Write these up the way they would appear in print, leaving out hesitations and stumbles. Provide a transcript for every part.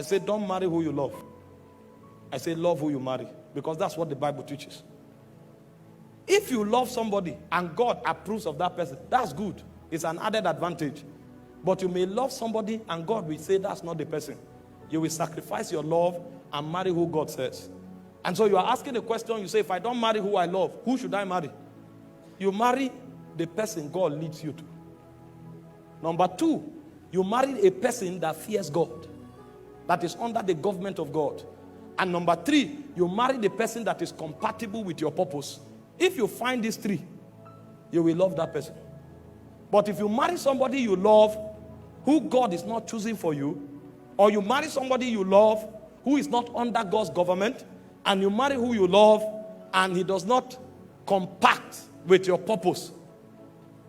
I say, don't marry who you love. I say, love who you marry. Because that's what the Bible teaches. If you love somebody and God approves of that person, that's good. It's an added advantage. But you may love somebody and God will say that's not the person. You will sacrifice your love and marry who God says. And so you are asking the question, you say, if I don't marry who I love, who should I marry? You marry the person God leads you to. Number two, you marry a person that fears God, that is under the government of God. And number three, you marry the person that is compatible with your purpose. If you find these three, you will love that person. But if you marry somebody you love, who God is not choosing for you, or you marry somebody you love, who is not under God's government, and you marry who you love, and he does not compact with your purpose,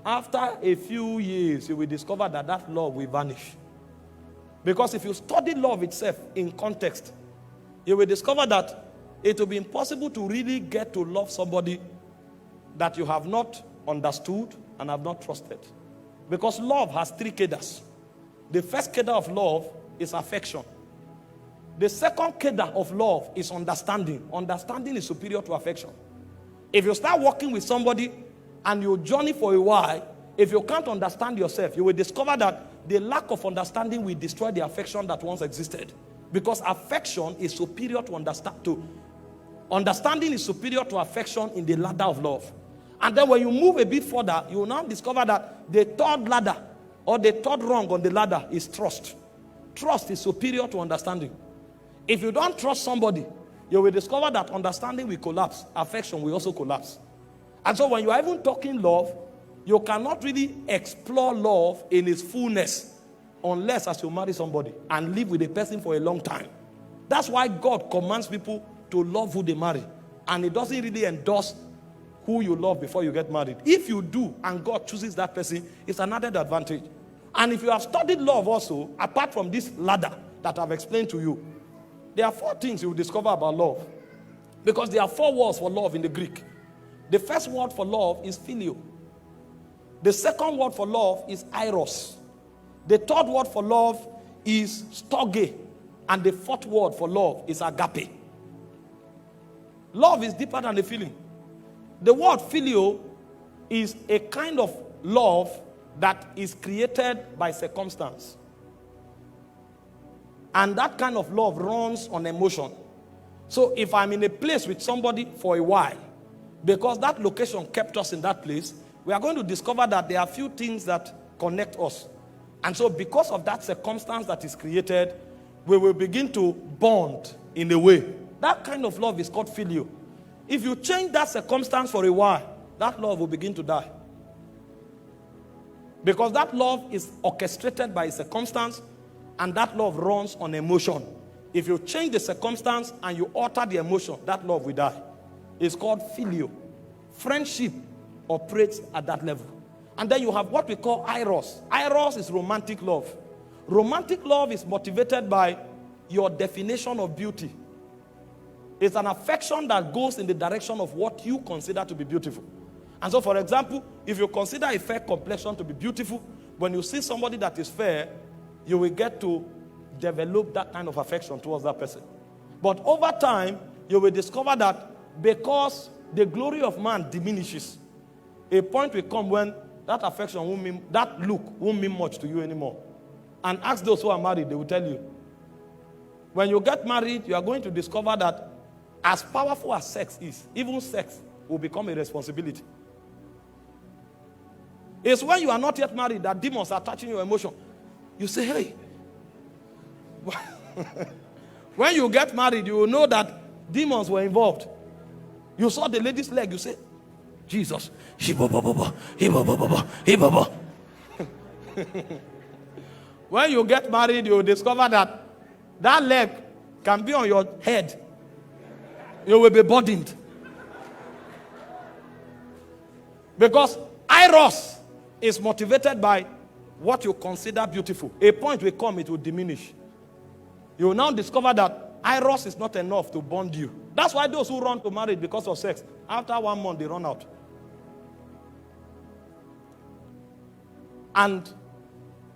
after a few years, you will discover that that love will vanish. Because if you study love itself in context, you will discover that it will be impossible to really get to love somebody that you have not understood and have not trusted. Because love has three cadres. The first cadre of love is affection. The second cadre of love is understanding. Understanding is superior to affection. If you start working with somebody and you journey for a while, if you can't understand yourself, you will discover that the lack of understanding will destroy the affection that once existed. Because affection is superior to understanding is superior to affection in the ladder of love. And then when you move a bit further, you will now discover that the third ladder or the third rung on the ladder is trust. Trust is superior to understanding. If you don't trust somebody, you will discover that understanding will collapse. Affection will also collapse. And so when you are even talking love, you cannot really explore love in its fullness unless as you marry somebody and live with a person for a long time. That's why God commands people to love who they marry. And it doesn't really endorse who you love before you get married. If you do and God chooses that person, it's an added advantage. And if you have studied love also, apart from this ladder that I've explained to you, there are 4 things you will discover about love. Because there are 4 words for love in the Greek. The first word for love is phileo. The second word for love is eros. The third word for love is storge. And the fourth word for love is agape. Love is deeper than the feeling. The word phileo is a kind of love that is created by circumstance. And that kind of love runs on emotion. So if I'm in a place with somebody for a while, because that location kept us in that place, we are going to discover that there are few things that connect us. And so because of that circumstance that is created, we will begin to bond in a way. That kind of love is called phileo. If you change that circumstance for a while, that love will begin to die. Because that love is orchestrated by a circumstance, and that love runs on emotion. If you change the circumstance and you alter the emotion, that love will die. It's called phileo. Friendship operates at that level. And then you have what we call eros. Eros is romantic love. Romantic love is motivated by your definition of beauty. It's an affection that goes in the direction of what you consider to be beautiful. And so, for example, if you consider a fair complexion to be beautiful, when you see somebody that is fair, you will get to develop that kind of affection towards that person. But over time, you will discover that because the glory of man diminishes, a point will come when that affection won't mean, that look won't mean much to you anymore. And ask those who are married, they will tell you. When you get married, you are going to discover that as powerful as sex is, even sex will become a responsibility. It's when you are not yet married that demons are touching your emotion. You say, hey. When you get married, you will know that demons were involved. You saw the lady's leg, you say, Jesus. When you get married, you will discover that that leg can be on your head. You will be burdened. Because eros is motivated by what you consider beautiful. A point will come, it will diminish. You will now discover that eros is not enough to bond you. That's why those who run to marriage because of sex, after 1 month, they run out. And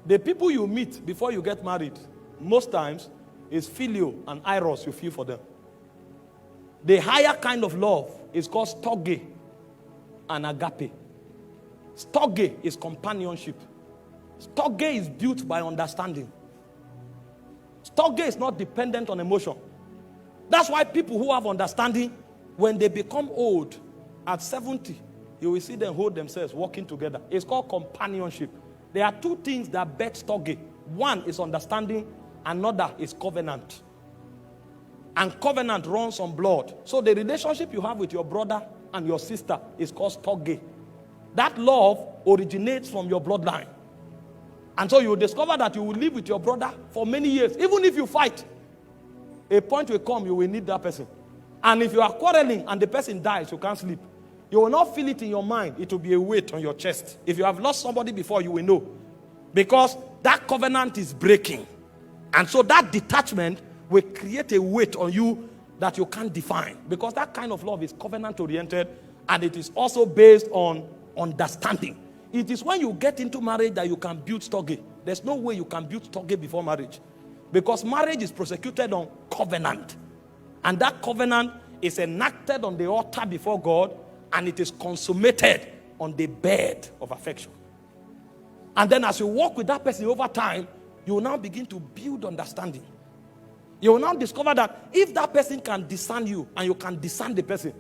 the people you meet before you get married, most times, is phileo and eros you feel for them. The higher kind of love is called storge and agape. Storge is companionship. Storge is built by understanding. Storge is not dependent on emotion. That's why people who have understanding, when they become old, at 70, you will see them hold themselves, walking together. It's called companionship. There are two things that bet storge. One is understanding, another is covenant. And covenant runs on blood. So the relationship you have with your brother and your sister is called storge. That love originates from your bloodline. And so you will discover that you will live with your brother for many years. Even if you fight, a point will come, you will need that person. And if you are quarreling and the person dies, you can't sleep. You will not feel it in your mind. It will be a weight on your chest. If you have lost somebody before, you will know. Because that covenant is breaking. And so that detachment will create a weight on you that you can't define. Because that kind of love is covenant-oriented, and it is also based on understanding. It is when you get into marriage that you can build storge. There's no way you can build storge before marriage. Because marriage is prosecuted on covenant. And that covenant is enacted on the altar before God, and it is consummated on the bed of affection. And then as you walk with that person over time, you will now begin to build understanding. You will now discover that if that person can discern you and you can discern the person,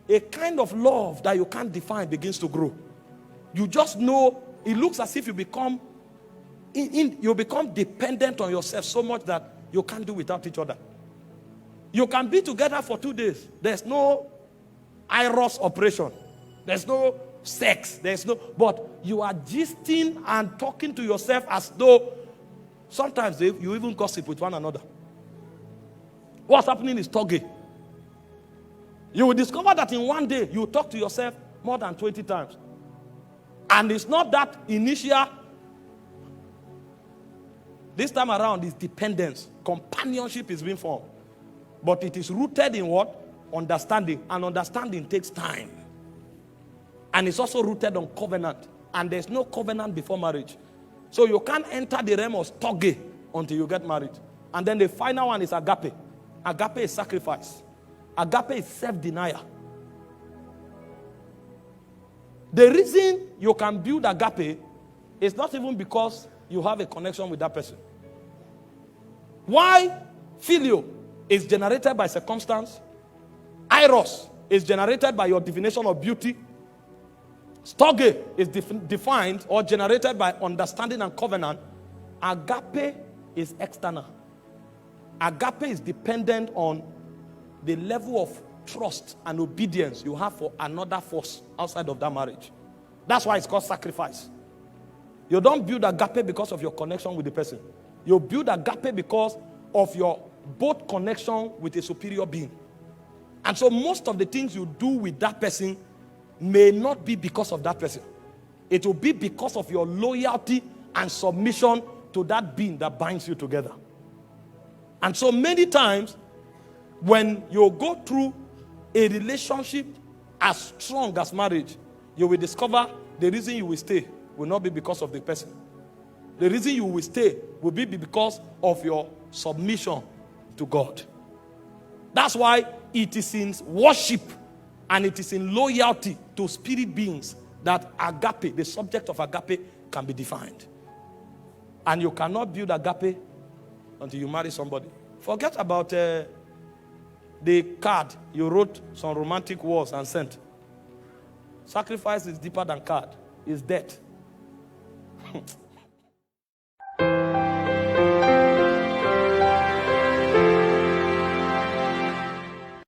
a kind of love that you can't define begins to grow. You just know, it looks as if you become dependent on yourself so much that you can't do without each other. You can be together for 2 days. There's no eros operation. There's no sex. But you are gisting and talking to yourself as though sometimes you even gossip with one another. What's happening is storge. You will discover that in one day you talk to yourself more than 20 times. And it's not that initial. This time around is dependence. Companionship is being formed. But it is rooted in what? Understanding. And understanding takes time. And it's also rooted on covenant. And there's no covenant before marriage. So you can't enter the realm of storge until you get married. And then the final one is agape. Agape is sacrifice. Agape is self-denial. The reason you can build agape is not even because you have a connection with that person. Why phileo is generated by circumstance, eros is generated by your definition of beauty, storge is defined or generated by understanding and covenant, agape is external. Agape is dependent on the level of trust and obedience you have for another force outside of that marriage. That's why it's called sacrifice. You don't build agape because of your connection with the person. You build agape because of your both connection with a superior being. And so most of the things you do with that person may not be because of that person. It will be because of your loyalty and submission to that being that binds you together. And so many times, when you go through a relationship as strong as marriage, you will discover the reason you will stay will not be because of the person. The reason you will stay will be because of your submission to God. That's why it is in worship and it is in loyalty to spirit beings that agape, the subject of agape, can be defined. And you cannot build agape until you marry somebody. Forget about the card you wrote some romantic words and sent. Sacrifice is deeper than card. It's death.